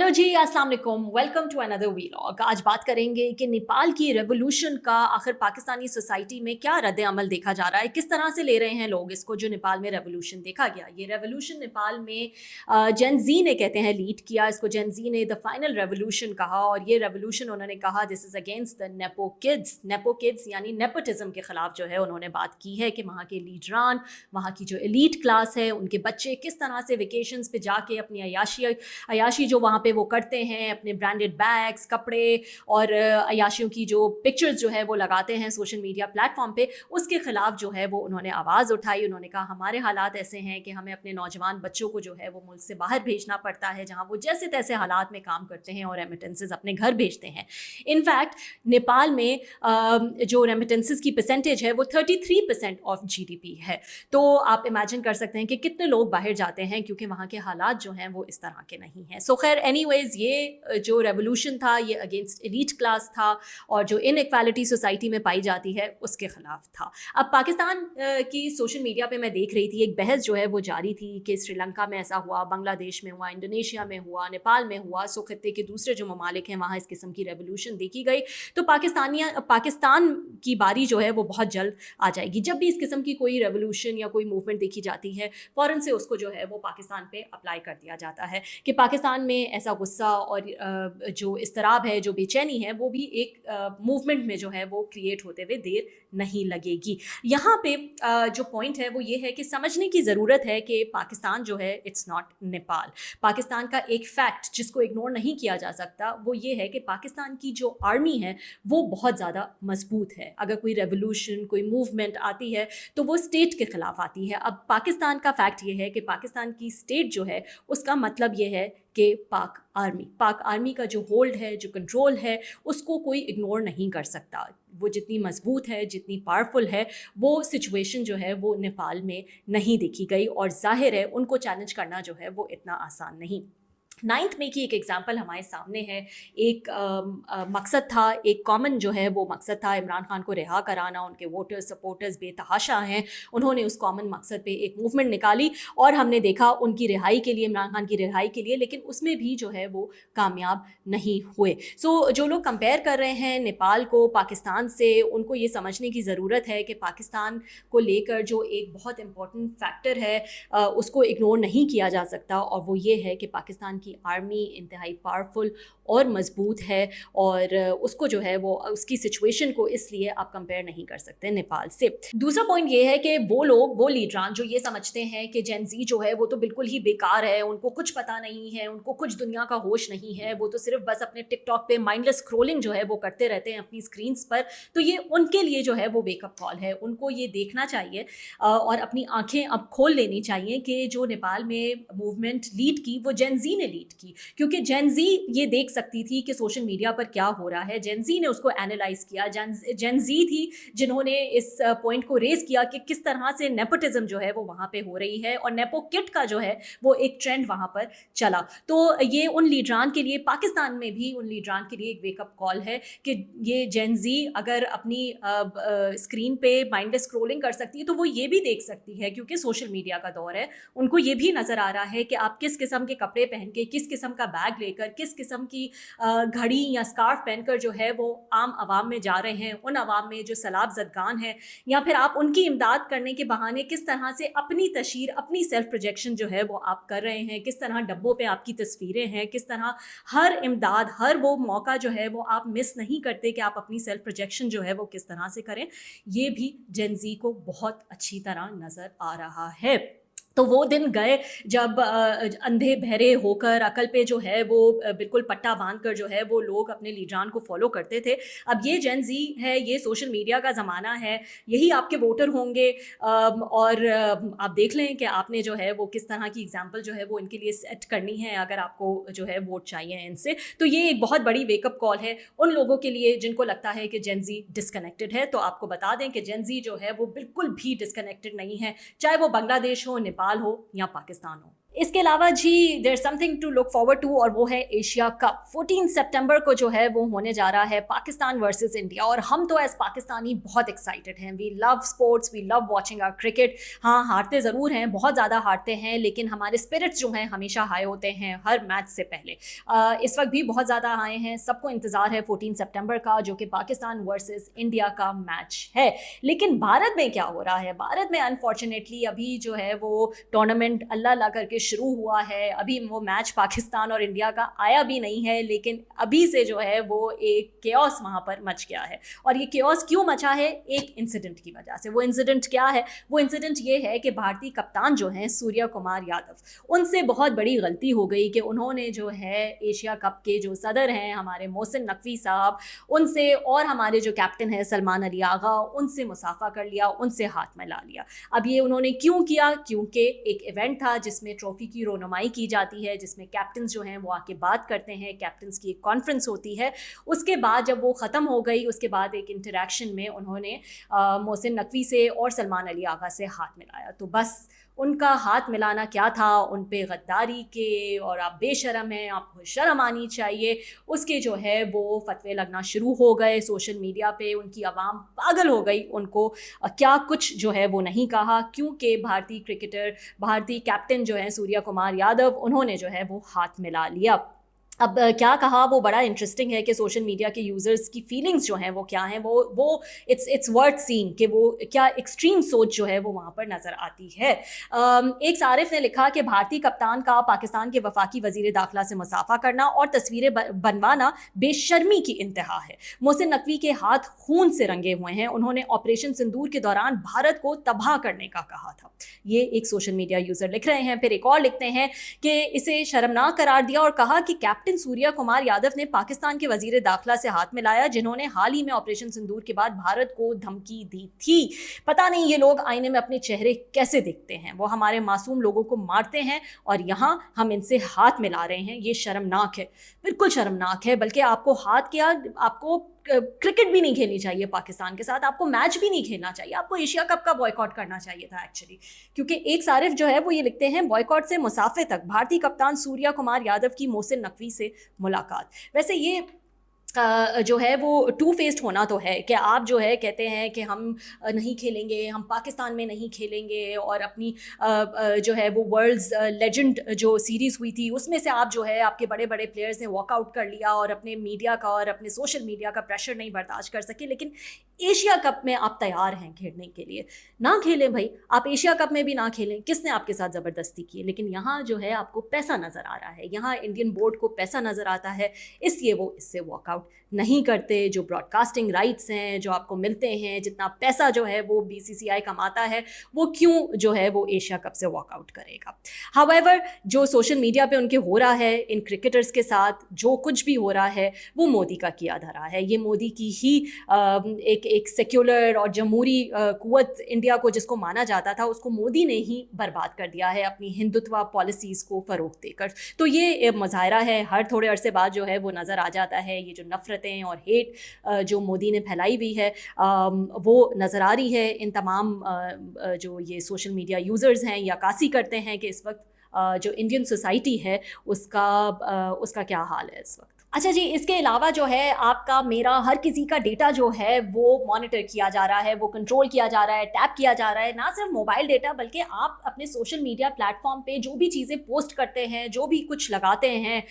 Hello जी, अस्सलाम वालेकुम, welcome to another vlog. आज बात करेंगे कि नेपाल की रेवोल्यूशन का आखिर पाकिस्तानी सोसाइटी में क्या रद्द अमल देखा जा रहा है, किस तरह से ले रहे हैं लोग इसको जो नेपाल में रेवोल्यूशन देखा गया। ये रेवोल्यूशन नेपाल में जेन जी ने कहते हैं लीड किया, इसको जेन जी ने द फाइनल रेवोल्यूशन कहा। और ये रेवोल्यूशन उन्होंने कहा this is against the nepo kids यानी नेपोटिज्म के ख़िलाफ़ जो है उन्होंने बात की है कि वहाँ के लीडरान, वहाँ की जो एलीट क्लास है, उनके बच्चे किस तरह से वेकेशंस पे जाके अपनी अयाशी जो वहाँ पे वो करते हैं, अपने ब्रांडेड बैग्स, कपड़े और अयाशियों की जो पिक्चर्स जो है वो लगाते हैं सोशल मीडिया प्लेटफॉर्म पे, उसके ख़िलाफ़ जो है वो उन्होंने आवाज़ उठाई। उन्होंने कहा हमारे हालात ऐसे हैं कि हमें अपने नौजवान बच्चों को जो है वो मुल्क से बाहर भेजना पड़ता है, जहाँ वो जैसे तैसे हालात में काम करते हैं और रेमिटेंसेस अपने घर भेजते हैं। इनफैक्ट नेपाल में जो रेमिटेंसेस की परसेंटेज है वो 33% ऑफ GDP है। तो आप इमेजिन कर सकते हैं कि कितने लोग बाहर जाते हैं, क्योंकि वहाँ के हालात जो हैं वो इस तरह के नहीं हैं। सो खैर एनीवेज, ये जो रेवोल्यूशन था ये अगेंस्ट एलीट क्लास था और जो इनइक्वालिटी सोसाइटी में पाई जाती है उसके ख़िलाफ़ था। अब पाकिस्तान की सोशल मीडिया पे मैं देख रही थी, एक बहस जो है वो जारी थी कि श्रीलंका में ऐसा हुआ, बांग्लादेश में हुआ, इंडोनेशिया में हुआ, नेपाल में हुआ, सो खत्ते के दूसरे जो ममालिक हैं वहाँ इस किस्म की रेवोल्यूशन देखी गई। तो पाकिस्तान की बारी जो है वो बहुत जल्द आ जाएगी। जब भी इस किस्म की कोई रेवोल्यूशन या कोई मूवमेंट देखी जाती है, फ़ौरन से उसको जो है वो पाकिस्तान पे अप्लाई कर दिया जाता है कि पाकिस्तान में ऐसा गुस्सा और जो इस्तराब है, जो बेचैनी है, वो भी एक मूवमेंट में जो है वो क्रिएट होते हुए देर नहीं लगेगी। यहाँ पे जो पॉइंट है वो ये है कि समझने की ज़रूरत है कि पाकिस्तान जो है इट्स नॉट नेपाल। पाकिस्तान का एक फैक्ट जिसको इग्नोर नहीं किया जा सकता वो ये है कि पाकिस्तान की जो आर्मी है वो बहुत ज़्यादा मजबूत है। अगर कोई रेवोल्यूशन, कोई मूवमेंट आती है तो वो स्टेट के ख़िलाफ़ आती है। अब पाकिस्तान का फैक्ट ये है कि पाकिस्तान की स्टेट जो है उसका मतलब ये है कि पाक आर्मी का जो होल्ड है, जो कंट्रोल है, उसको कोई इग्नोर नहीं कर सकता। वो जितनी मजबूत है, जितनी पावरफुल है, वो सिचुएशन जो है वो नेपाल में नहीं देखी गई और जाहिर है उनको चैलेंज करना जो है वो इतना आसान नहीं। 9th मई की एक एग्जांपल हमारे सामने है। एक मकसद था, एक कॉमन जो है वो मकसद था इमरान खान को रिहा कराना। उनके वोटर्स, सपोर्टर्स बेतहाशा हैं, उन्होंने उस कॉमन मकसद पे एक मूवमेंट निकाली और हमने देखा उनकी रिहाई के लिए, इमरान खान की रिहाई के लिए, लेकिन उसमें भी जो है वो कामयाब नहीं हुए। सो जो लोग कंपेयर कर रहे हैं नेपाल को पाकिस्तान से, उनको ये समझने की ज़रूरत है कि पाकिस्तान को लेकर जो एक बहुत इम्पॉर्टेंट फैक्टर है उसको इग्नोर नहीं किया जा सकता, और वो ये है कि पाकिस्तान की आर्मी इंतहाई पावरफुल और मजबूत है और उसको जो है वो उसकी सिचुएशन को इसलिए आप कंपेयर नहीं कर सकते नेपाल से। दूसरा पॉइंट ये है कि वो लोग, वो लीडरान जो ये समझते हैं कि जेन जी जो है वो तो बिल्कुल ही बेकार है, उनको कुछ पता नहीं है, उनको कुछ दुनिया का होश नहीं है, वो तो सिर्फ बस अपने टिकटॉक पे माइंडलेस स्क्रोलिंग जो है वो करते रहते हैं अपनी स्क्रीन्स पर। तो ये उनके लिए जो है वो वेकअप कॉल है, उनको ये देखना चाहिए और अपनी आंखें अब खोल लेनी चाहिए कि जो नेपाल में मूवमेंट लीड की वो जेन जी ने लीड की, क्योंकि जेन जी ये देख सकती थी कि सोशल मीडिया पर क्या हो रहा है। जेन जी ने उसको एनालाइज किया। जेन जी थी जिन्होंने इस पॉइंट को रेज किया कि किस तरह से नेपोटिज्म जो है वो वहाँ पे हो रही है और नेपो किट का जो है वो एक ट्रेंड वहाँ पर चला। तो ये उन लीडरान के लिए, पाकिस्तान में भी उन लीडरान के लिए एक वेकअप कॉल है कि ये जेन जी अगर अपनी स्क्रीन पे माइंडलेस स्क्रोलिंग कर सकती है तो वो ये भी देख सकती है, क्योंकि सोशल मीडिया का दौर है, उनको ये भी नज़र आ रहा है कि आप किस किस्म के कपड़े पहन के, किस किस्म का बैग लेकर, किस किस्म की घड़ी या स्कार्फ पहनकर जो है वो आम आवाम में जा रहे हैं। उन आवाम में जो सैलाब ज़दगान है, या फिर आप उनकी इमदाद करने के बहाने किस तरह से अपनी तशहीर, अपनी सेल्फ प्रोजेक्शन जो है वो आप कर रहे हैं, किस तरह डब्बों पे आपकी तस्वीरें हैं, किस तरह हर इमदाद, हर वो मौका जो है वो आप मिस नहीं करते कि आप अपनी सेल्फ प्रोजेक्शन जो है वो किस तरह से करें। ये भी जेन जी को बहुत अच्छी तरह नज़र आ रहा है। तो वो दिन गए जब अंधे बहरे होकर अकल पे जो है वो बिल्कुल पट्टा बांध कर जो है वो लोग अपने लीडरान को फॉलो करते थे। अब ये जेन जी है, ये सोशल मीडिया का ज़माना है, यही आपके वोटर होंगे और आप देख लें कि आपने जो है वो किस तरह की एग्जाम्पल जो है वो इनके लिए सेट करनी है अगर आपको जो है वोट चाहिए इनसे। तो ये एक बहुत बड़ी वेकअप कॉल है उन लोगों के लिए जिनको लगता है कि जेन जी डिस्कनेक्टेड है। तो आपको बता दें कि जेन जी जो है वो बिल्कुल भी डिस्कनेक्टेड नहीं है, चाहे वो बांग्लादेश हो, नेपाल हो या पाकिस्तान हो। इसके अलावा जी there something to look forward to, और वो है एशिया कप। 14 सितंबर को जो है वो होने जा रहा है पाकिस्तान वर्सेस इंडिया, और हम तो एज पाकिस्तानी बहुत एक्साइटेड हैं। We love sports, we love watching our cricket. हाँ, हारते ज़रूर हैं, बहुत ज़्यादा हारते हैं, लेकिन हमारे स्पिरिट्स जो हैं हमेशा हाई होते हैं हर मैच से पहले। इस वक्त भी बहुत ज़्यादा हाई हैं। सबको इंतज़ार है 14 सितंबर का, जो कि पाकिस्तान वर्सेस इंडिया का मैच है। लेकिन भारत में क्या हो रहा है? भारत में अनफॉर्चुनेटली अभी जो है वो टूर्नामेंट अल्लाह ला करके शुरू हुआ है। अभी वो मैच पाकिस्तान और इंडिया का आया भी नहीं है, लेकिन अभी से जो है वो एक केओस वहाँ पर मच गया है। और ये केओस क्यों मचा है? एक इंसिडेंट की वजह से। वो इंसिडेंट क्या है? वो इंसिडेंट ये है कि भारतीय कप्तान जो हैं सूर्य कुमार यादव, उनसे बहुत बड़ी गलती हो गई कि उन्होंने जो है एशिया कप के जो सदर हैं हमारे मोहसिन नकवी साहब, उनसे और हमारे जो कैप्टन है सलमान अली आगा, उनसे मुसाफा कर लिया, उनसे हाथ मिला लिया। अब ये उन्होंने क्यों किया? क्योंकि एक इवेंट था जिसमें ट्रॉफी की रोनुमाई की जाती है, जिसमें कैप्टन्स जो हैं वो आके बात करते हैं, कैप्टन्स की एक कॉन्फ्रेंस होती है। उसके बाद जब वो ख़त्म हो गई, उसके बाद एक इंटरेक्शन में उन्होंने मोहसिन नकवी से और सलमान अली आगा से हाथ मिलाया। तो बस उनका हाथ मिलाना क्या था? उन पे गद्दारी के और आप बेशरम हैं, आपको शर्म आनी चाहिए, उसके जो है वो फतवे लगना शुरू हो गए सोशल मीडिया पे। उनकी आवाम पागल हो गई। उनको क्या कुछ जो है वो नहीं कहा, क्योंकि भारतीय क्रिकेटर, भारतीय कैप्टन जो हैं सूर्य कुमार यादव, उन्होंने जो है वो हाथ मिला लिया। अब क्या कहा वो बड़ा इंटरेस्टिंग है कि सोशल मीडिया के यूज़र्स की फीलिंग्स जो हैं वो क्या हैं, वो इट्स वर्थ सीइंग कि वो क्या एक्सट्रीम सोच जो है वो वहाँ पर नज़र आती है। एक सारिफ ने लिखा कि भारतीय कप्तान का पाकिस्तान के वफाकी वज़ीर दाखिला से मुसाफा करना और तस्वीरें बनवाना बेशर्मी की इंतहा है। मोहसिन नकवी के हाथ खून से रंगे हुए हैं। उन्होंने ऑपरेशन सिंदूर के दौरान भारत को तबाह करने का कहा था। ये एक सोशल मीडिया यूज़र लिख रहे हैं। फिर एक और लिखते हैं कि इसे शर्मनाक करार दिया और कहा कि कैप्टन सूर्य कुमार यादव ने पाकिस्तान के वजीर दाखिला से हाथ मिलाया, जिन्होंने हाल ही में ऑपरेशन सिंदूर के बाद भारत को धमकी दी थी। पता नहीं ये लोग आईने में अपने चेहरे कैसे दिखते हैं। वो हमारे मासूम लोगों को मारते हैं और यहाँ हम इनसे हाथ मिला रहे हैं। ये शर्मनाक है, बिल्कुल शर्मनाक है। बल्कि आपको हाथ क्या, आपको क्रिकेट भी नहीं खेलनी चाहिए पाकिस्तान के साथ, आपको मैच भी नहीं खेलना चाहिए, आपको एशिया कप का बॉयकॉट करना चाहिए था एक्चुअली। क्योंकि एक सारिफ जो है वो ये लिखते हैं, बॉयकॉट से मुसाफे तक भारतीय कप्तान सूर्य कुमार यादव की मोहसिन नकवी से मुलाकात। वैसे ये जो है वो टू फेस्ड होना तो है कि आप जो है कहते हैं कि हम नहीं खेलेंगे, हम पाकिस्तान में नहीं खेलेंगे, और अपनी जो है वो वर्ल्ड्स लेजेंड जो सीरीज़ हुई थी उसमें से आप जो है आपके बड़े बड़े प्लेयर्स ने वॉकआउट कर लिया और अपने मीडिया का और अपने सोशल मीडिया का प्रेशर नहीं बर्दाश्त कर सके। लेकिन एशिया कप में आप तैयार हैं खेलने के लिए, ना खेलें भाई, आप एशिया कप में भी ना खेलें। किसने आपके साथ ज़बरदस्ती की है? लेकिन यहाँ जो है आपको पैसा नज़र आ रहा है, यहाँ इंडियन बोर्ड को पैसा नज़र आता है, इसलिए वो इससे वॉकआउट नहीं करते। जो ब्रॉडकास्टिंग राइट्स हैं जो आपको मिलते हैं, जितना पैसा जो है वो बीसीसीआई कमाता है, वो क्यों जो है वो एशिया कप से वॉकआउट करेगा। हाउएवर जो सोशल मीडिया पे उनके हो रहा है इन क्रिकेटर्स के साथ, जो कुछ भी हो रहा है वो मोदी का किया धरा है। ये मोदी की ही एक सेक्युलर और जमहूरी कुव्वत इंडिया को जिसको माना जाता था, उसको मोदी ने ही बर्बाद कर दिया है अपनी हिंदुत्व पॉलिसीज़ को फ़रोग़ देकर। तो ये मुज़ाहरा है, हर थोड़े अरसे बाद जो है वो नज़र आ जाता है। ये जो नफ़रतें और हेट जो मोदी ने फैलाई हुई है वो नज़र आ रही है। इन तमाम जो ये सोशल मीडिया यूज़र्स हैं ये अक्कासी करते हैं कि इस वक्त जो इंडियन सोसाइटी है उसका क्या हाल है इस वक्त। अच्छा जी, इसके अलावा जो है आपका मेरा हर किसी का डेटा जो है वो मॉनिटर किया जा रहा है, वो कंट्रोल किया जा रहा है, टैप किया जा रहा है। ना सिर्फ मोबाइल डेटा, बल्कि आप अपने सोशल मीडिया प्लेटफॉर्म पे जो भी चीज़ें पोस्ट करते हैं, जो भी कुछ लगाते हैं,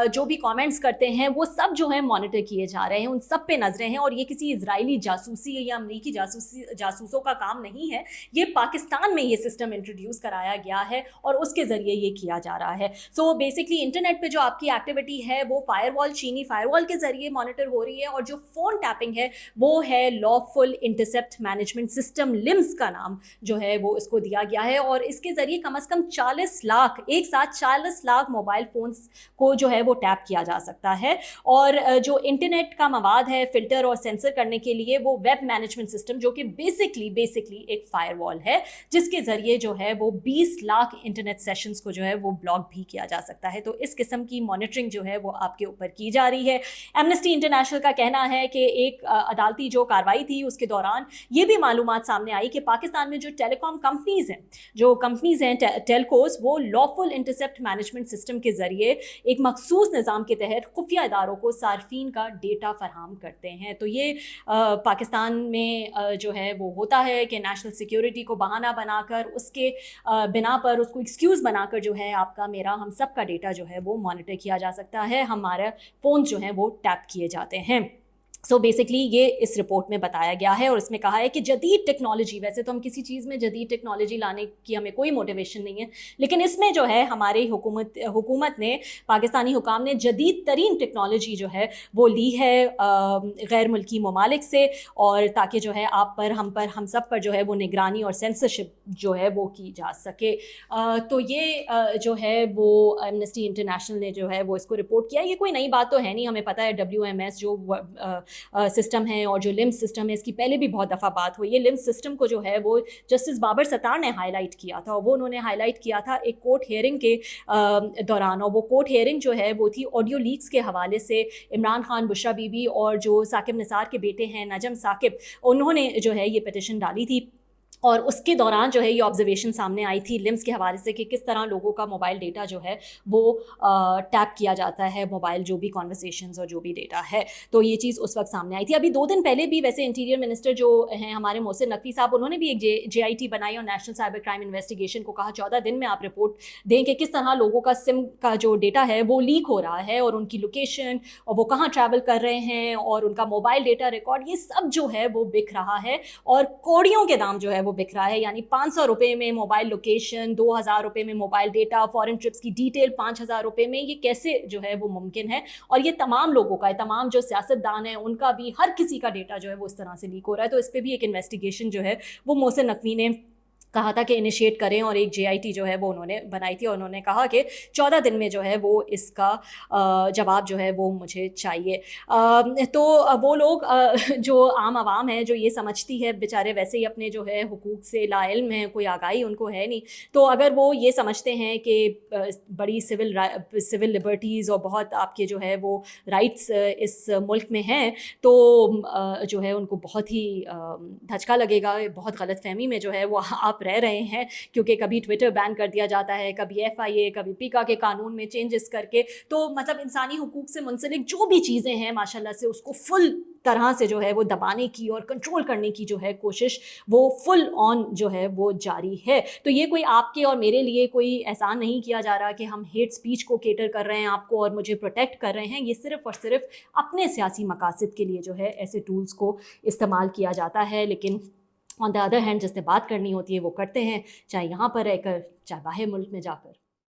जो भी कमेंट्स करते हैं, वो सब जो है मॉनिटर किए जा रहे हैं। उन सब पे नजरें हैं। और ये किसी इजरायली जासूसी या अमरीकी जासूसों का काम नहीं है। ये पाकिस्तान में ये सिस्टम इंट्रोड्यूस कराया गया है और उसके ज़रिए ये किया जा रहा है। सो बेसिकली इंटरनेट पर जो आपकी एक्टिविटी है वो फायरवॉल, चीनी फायरवॉल के जरिए मॉनिटर हो रही है। और जो फोन टैपिंग है वो है lawful intercept management system, limbs का नाम जो है वो इसको दिया गया है। और इसके जरिए कम से कम 40 लाख, एक साथ 40 लाख मोबाइल फोन्स को जो है वो टैप किया जा सकता है। और जो इंटरनेट का मवाद है फिल्टर और सेंसर करने के लिए, वो वेब मैनेजमेंट सिस्टम, जो कि बेसिकली एक फायरवॉल है, जिसके जरिए जो है वो 20 लाख इंटरनेट सेशंस को जो है वो ब्लॉक भी किया जा सकता है। तो इस किस्म की मॉनिटरिंग जो है वो आपके ऊपर की जा रही है। एमनेस्टी इंटरनेशनल का कहना है कि एक अदालती जो कार्रवाई थी उसके दौरान ये भी मालूमात सामने आई कि पाकिस्तान में जो टेलीकॉम कंपनीज़ हैं टेलकोस, वो लॉफुल इंटरसेप्ट मैनेजमेंट सिस्टम के ज़रिए एक मखसूस निज़ाम के तहत खुफिया इदारों को सार्फिन का डेटा फराहम करते हैं। तो ये पाकिस्तान में जो है वो होता है कि नेशनल सिक्योरिटी को बहाना बनाकर उसके बिना पर उसको एक्सक्यूज़ बनाकर जो है आपका मेरा हम सब का डेटा जो है वो मॉनिटर किया जा सकता है, हमारे फ़ोन जो हैं वो टैप किए जाते हैं। सो बेसिकली ये इस रिपोर्ट में बताया गया है और इसमें कहा है कि जदीद टेक्नोलॉजी, वैसे तो हम किसी चीज़ में जदीद टेक्नोलॉजी लाने की हमें कोई मोटिवेशन नहीं है, लेकिन इसमें जो है हमारी हुकूमत ने, पाकिस्तानी हुकाम ने जदीद तरीन टेक्नोलॉजी जो है वो ली है गैर मुल्की ममालिक से, और ताकि जो है आप पर हम सब पर जो है वो निगरानी और सेंसरशिप जो है वो की जा सके। तो ये जो है वो एमनेस्टी इंटरनेशनल ने जो है वो इसको रिपोर्ट किया। ये कोई नई बात तो है नहीं, हमें पता है WMS जो सिस्टम है और जो लिम्स सिस्टम है इसकी पहले भी बहुत दफ़ा बात हुई है। लिम्स सिस्टम को जो है वो जस्टिस बाबर सत्तार ने हाईलाइट किया था, और वो उन्होंने हाईलाइट किया था एक कोर्ट हियरिंग के दौरान, और वो कोर्ट हियरिंग जो है वो थी ऑडियो लीक्स के हवाले से। इमरान खान, बुशरा बीबी और जो साकिब निसार के बेटे हैं नजम साकिब, उन्होंने जो है ये पिटिशन डाली थी, और उसके दौरान जो है ये ऑब्जर्वेशन सामने आई थी लिम्स के हवाले से कि किस तरह लोगों का मोबाइल डेटा जो है वो टैप किया जाता है, मोबाइल जो भी कॉन्वर्सेशंस और जो भी डेटा है। तो ये चीज़ उस वक्त सामने आई थी। अभी 2 दिन पहले भी वैसे इंटीरियर मिनिस्टर जो हैं हमारे मोहसिन नकवी साहब, उन्होंने भी एक JIT बनाई और नेशनल साइबर क्राइम इन्वेस्टिगेशन को कहा 14 दिन में आप रिपोर्ट दें कि किस तरह लोगों का सिम का जो डेटा है वो लीक हो रहा है, और उनकी लोकेशन और वो कहाँ ट्रैवल कर रहे हैं और उनका मोबाइल डेटा रिकॉर्ड, ये सब जो है वो बिक रहा है, और कौड़ियों के दाम जो है वो बिक रहा है। यानी 500 रुपये में मोबाइल लोकेशन, 2000 रुपये में मोबाइल डेटा, फॉरेन ट्रिप्स की डिटेल 5000 रुपये में, ये कैसे जो है वो मुमकिन है? और ये तमाम लोगों का है, तमाम जो सियासतदान हैं उनका भी, हर किसी का डेटा जो है वो इस तरह से लीक हो रहा है। तो इस पर भी एक इन्वेस्टिगेशन जो है वो मोहसिन नकवी ने कहा था कि इनिशिएट करें, और एक JIT जो है वो उन्होंने बनाई थी, और उन्होंने कहा कि 14 दिन में जो है वो इसका जवाब जो है वो मुझे चाहिए। तो वो लोग जो आम आवाम है जो ये समझती है, बेचारे वैसे ही अपने जो है हुकूक से लाइल्म हैं, कोई आगाही उनको है नहीं, तो अगर वो ये समझते हैं कि बड़ी सिविल लिबर्टीज़ और बहुत आपके जो है वो राइट्स इस मुल्क में हैं, तो जो है उनको बहुत ही धचका लगेगा, बहुत गलतफहमी में जो है वो आप रह रहे हैं, क्योंकि कभी ट्विटर बैन कर दिया जाता है, कभी FIA, कभी PICA के कानून में चेंजेस करके, तो मतलब इंसानी हुकूक से मुंसलिक जो भी चीज़ें हैं माशाल्लाह से उसको फुल तरह से जो है वो दबाने की और कंट्रोल करने की जो है कोशिश वो फुल ऑन जो है वो जारी है। तो ये कोई आपके और मेरे लिए कोई एहसान नहीं किया जा रहा कि हम हेट स्पीच को केटर कर रहे हैं आपको और मुझे प्रोटेक्ट कर रहे हैं। ये सिर्फ़ और सिर्फ अपने सियासी मकासद के लिए जो है ऐसे टूल्स को इस्तेमाल किया जाता है, लेकिन ऑन द अदर हैंड जिससे बात करनी होती है वो करते हैं, चाहे यहाँ पर रहकर चाहे बाहर मुल्क में जाकर।